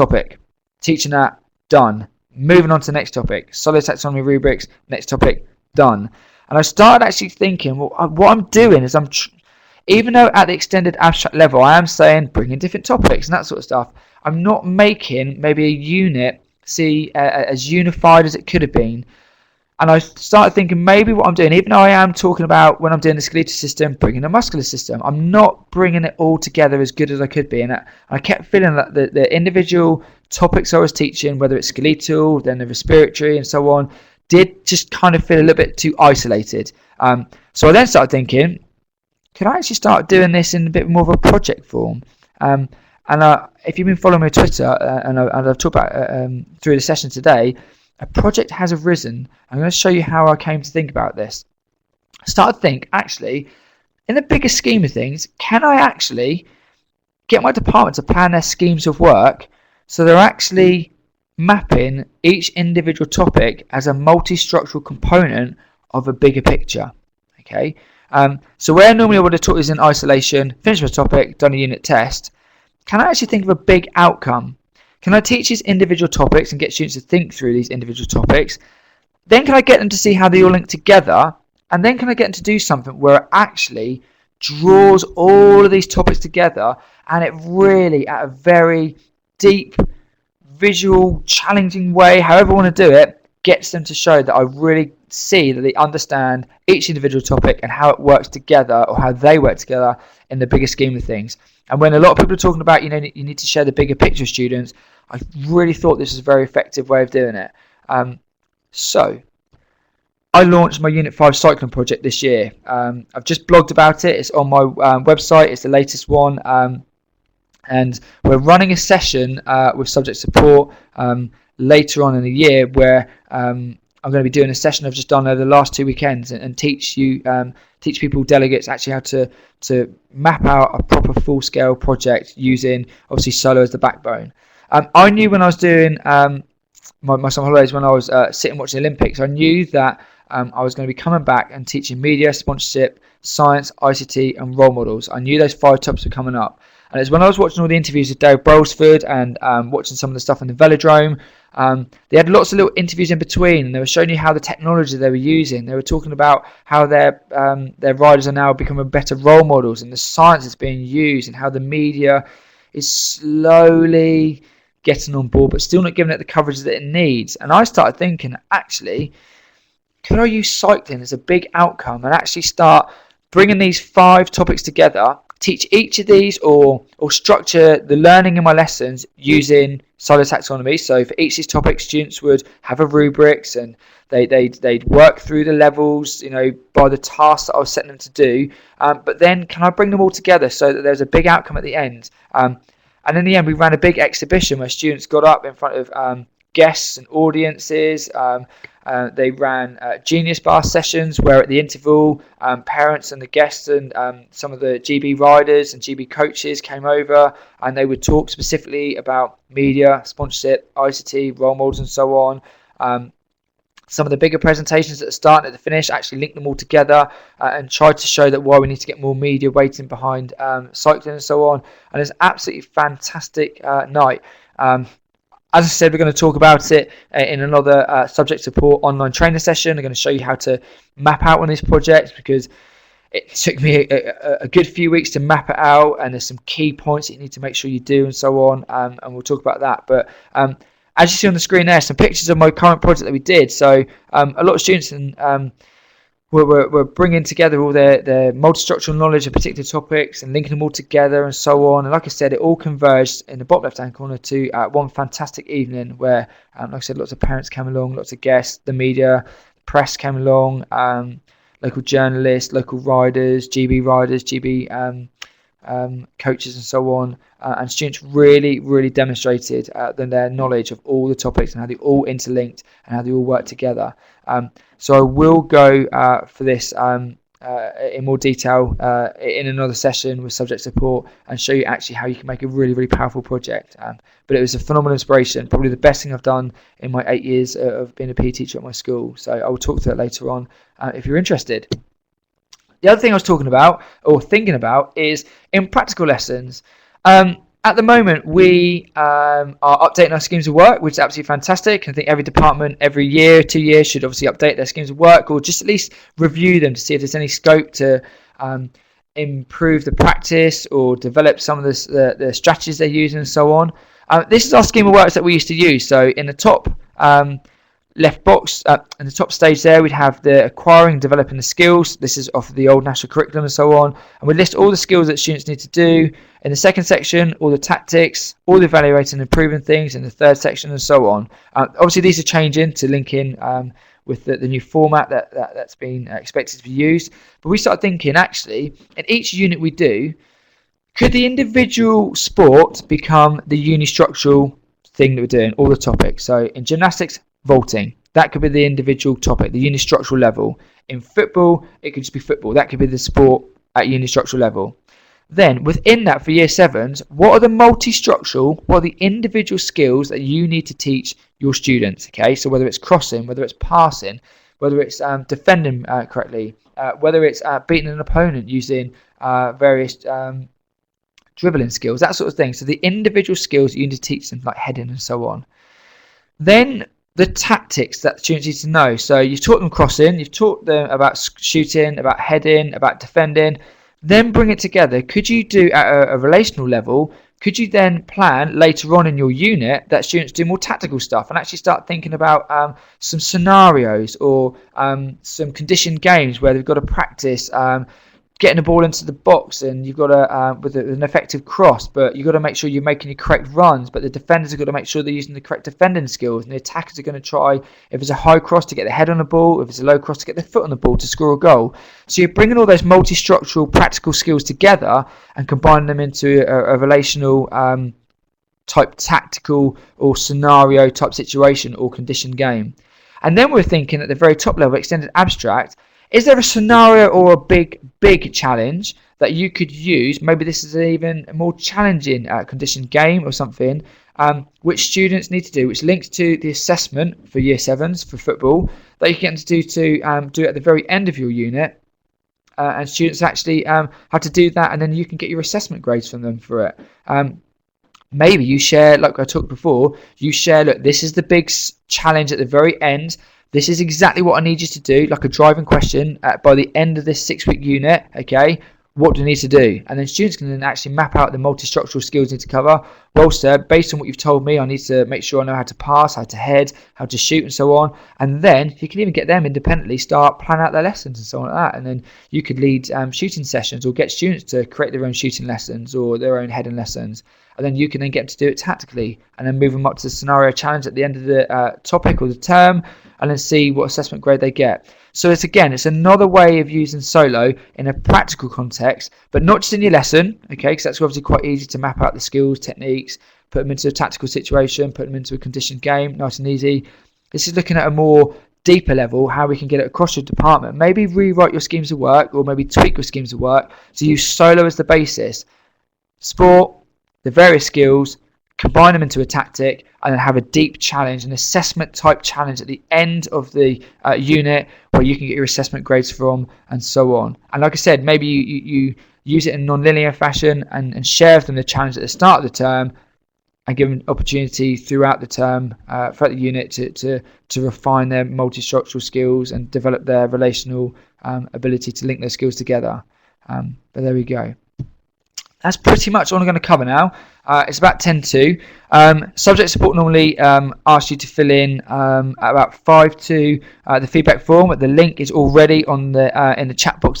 topic, teaching that, done. Moving on to the next topic, solid taxonomy rubrics, next topic, done. And I started actually thinking, well, what I'm doing is even though at the extended abstract level, I am saying bring in different topics and that sort of stuff, I'm not making maybe a unit as unified as it could have been. And I started thinking maybe what I'm doing, even though I am talking about when I'm doing the skeletal system, bringing the muscular system, I'm not bringing it all together as good as I could be. And I kept feeling that the individual topics I was teaching, whether it's skeletal, then the respiratory and so on, did just kind of feel a little bit too isolated. So I then started thinking, could I actually start doing this in a bit more of a project form? And if you've been following me on Twitter, and I've talked about through the session today, a project has arisen. I'm going to show you how I came to think about this. I started to think, actually, in the bigger scheme of things, can I actually get my department to plan their schemes of work so they're actually mapping each individual topic as a multi-structural component of a bigger picture? Okay. So where normally I would have taught this in isolation, finished my topic, done a unit test, can I actually think of a big outcome? Can I teach these individual topics and get students to think through these individual topics? Then can I get them to see how they all link together? And then can I get them to do something where it actually draws all of these topics together and it really, at a very deep, visual, challenging way, however I want to do it, gets them to show that I really see that they understand each individual topic and how it works together, or how they work together in the bigger scheme of things. And when a lot of people are talking about, you need to share the bigger picture with students, I really thought this was a very effective way of doing it. So I launched my Unit 5 cycling project this year. I've just blogged about it. It's on my website. It's the latest one. And we're running a session with subject support later on in the year, where I'm going to be doing a session I've just done over the last 2 weekends and teach people, delegates, actually how to map out a proper full-scale project using obviously solo as the backbone. I knew when I was doing my summer holidays, when I was sitting watching the Olympics, I knew that I was going to be coming back and teaching media, sponsorship, science, ICT and role models. I knew those 5 topics were coming up. And it's when I was watching all the interviews with David Fawcett and watching some of the stuff in the velodrome, they had lots of little interviews in between, and they were showing you how the technology they were using. They were talking about how their riders are now becoming better role models, and the science that's being used, and how the media is slowly getting on board, but still not giving it the coverage that it needs. And I started thinking, actually, could I use cycling as a big outcome and actually start bringing these 5 topics together, teach each of these, or structure the learning in my lessons using silo taxonomy. So for each of these topics, students would have a rubrics, and they'd work through the levels, by the tasks that I was setting them to do. But then can I bring them all together so that there's a big outcome at the end? And in the end, we ran a big exhibition where students got up in front of guests and audiences. They ran Genius Bar sessions where at the interval, parents and the guests and some of the GB riders and GB coaches came over, and they would talk specifically about media, sponsorship, ICT, role models and so on. Some of the bigger presentations at the start and at the finish actually linked them all together and tried to show that why we need to get more media weighting behind cycling and so on. And it's an absolutely fantastic night. As I said, we're going to talk about it in another subject support online training session. I'm going to show you how to map out one of these projects, because it took me a good few weeks to map it out, and there's some key points that you need to make sure you do and so on, and we'll talk about that. But as you see on the screen there, some pictures of my current project that we did. So a lot of students were bringing together all their multi-structural knowledge of particular topics and linking them all together and so on. And like I said, it all converged in the bottom left-hand corner to one fantastic evening where, like I said, lots of parents came along, lots of guests, the media, press came along, local journalists, local riders, GB coaches and so on, and students really demonstrated their knowledge of all the topics and how they all interlinked and how they all work together. So I will go for this in more detail in another session with subject support and show you actually how you can make a really powerful project. But it was a phenomenal inspiration, probably the best thing I've done in my 8 years of being a PE teacher at my school. So I will talk to that later on if you're interested. The other thing I was talking about or thinking about is in practical lessons. At the moment, we are updating our schemes of work, which is absolutely fantastic. I think every department, every year, 2 years, should obviously update their schemes of work, or just at least review them to see if there's any scope to improve the practice or develop some of the strategies they're using and so on. This is our scheme of works that we used to use. So in the top left box, in the top stage there, we'd have the acquiring and developing the skills. This is off of the old national curriculum and so on. And we list all the skills that students need to do. In the second section, all the tactics, all the evaluating and improving things in the third section and so on. Obviously, these are changing to link in with the new format that's been expected to be used. But we started thinking, actually, in each unit we do, could the individual sport become the unistructural thing that we're doing, all the topics? So in gymnastics, vaulting, that could be the individual topic, the unistructural level. In football, it could just be football. That could be the sport at unistructural level. Then within that, for year 7s, what are the multi-structural, what are the individual skills that you need to teach your students? Okay, so whether it's crossing, whether it's passing, whether it's defending correctly, whether it's beating an opponent using various dribbling skills, that sort of thing. So the individual skills that you need to teach them, like heading and so on. Then the tactics that students need to know. So you've taught them crossing, you've taught them about shooting, about heading, about defending. Then bring it together. Could you do at a relational level, could you then plan later on in your unit that students do more tactical stuff and actually start thinking about some scenarios or some conditioned games where they've got to practice getting the ball into the box, and you've got to with an effective cross, but you've got to make sure you're making the correct runs, but the defenders have got to make sure they're using the correct defending skills, and the attackers are going to try, if it's a high cross, to get their head on the ball, if it's a low cross, to get their foot on the ball to score a goal. So you're bringing all those multi-structural practical skills together and combining them into a relational type tactical or scenario type situation or conditioned game. And then we're thinking at the very top level, extended abstract, is there a scenario or a big challenge that you could use? Maybe this is an even more challenging conditioned game or something, which students need to do, which links to the assessment for year 7s for football, that you can get them to do at the very end of your unit. And students actually have to do that, and then you can get your assessment grades from them for it. Maybe you share, like I talked before, you share, look, this is the big challenge at the very end. This is exactly what I need you to do, like a driving question by the end of this 6-week unit, okay? What do you need to do? And then students can then actually map out the multi-structural skills they need to cover. Well, sir, based on what you've told me, I need to make sure I know how to pass, how to head, how to shoot, and so on. And then you can even get them independently, start planning out their lessons and so on like that. And then you could lead shooting sessions or get students to create their own shooting lessons or their own heading lessons. And then you can then get them to do it tactically and then move them up to the scenario challenge at the end of the topic or the term, and then see what assessment grade they get. So it's another way of using solo in a practical context, but not just in your lesson, okay, because that's obviously quite easy to map out the skills, techniques, put them into a tactical situation, put them into a conditioned game, nice and easy. This is looking at a more deeper level, how we can get it across your department. Maybe rewrite your schemes of work, or maybe tweak your schemes of work to use solo as the basis. Sport, the various skills, combine them into a tactic, and then have a deep challenge, an assessment type challenge at the end of the unit where you can get your assessment grades from, and so on. And like I said, maybe you use it in a non-linear fashion and share with them the challenge at the start of the term, and give them opportunity throughout the term, throughout the unit to refine their multi-structural skills and develop their relational ability to link those skills together. But there we go. That's pretty much all I'm going to cover now. It's about 10:02. Subject support normally asks you to fill in about 5 to the feedback form. The link is already on the in the chat box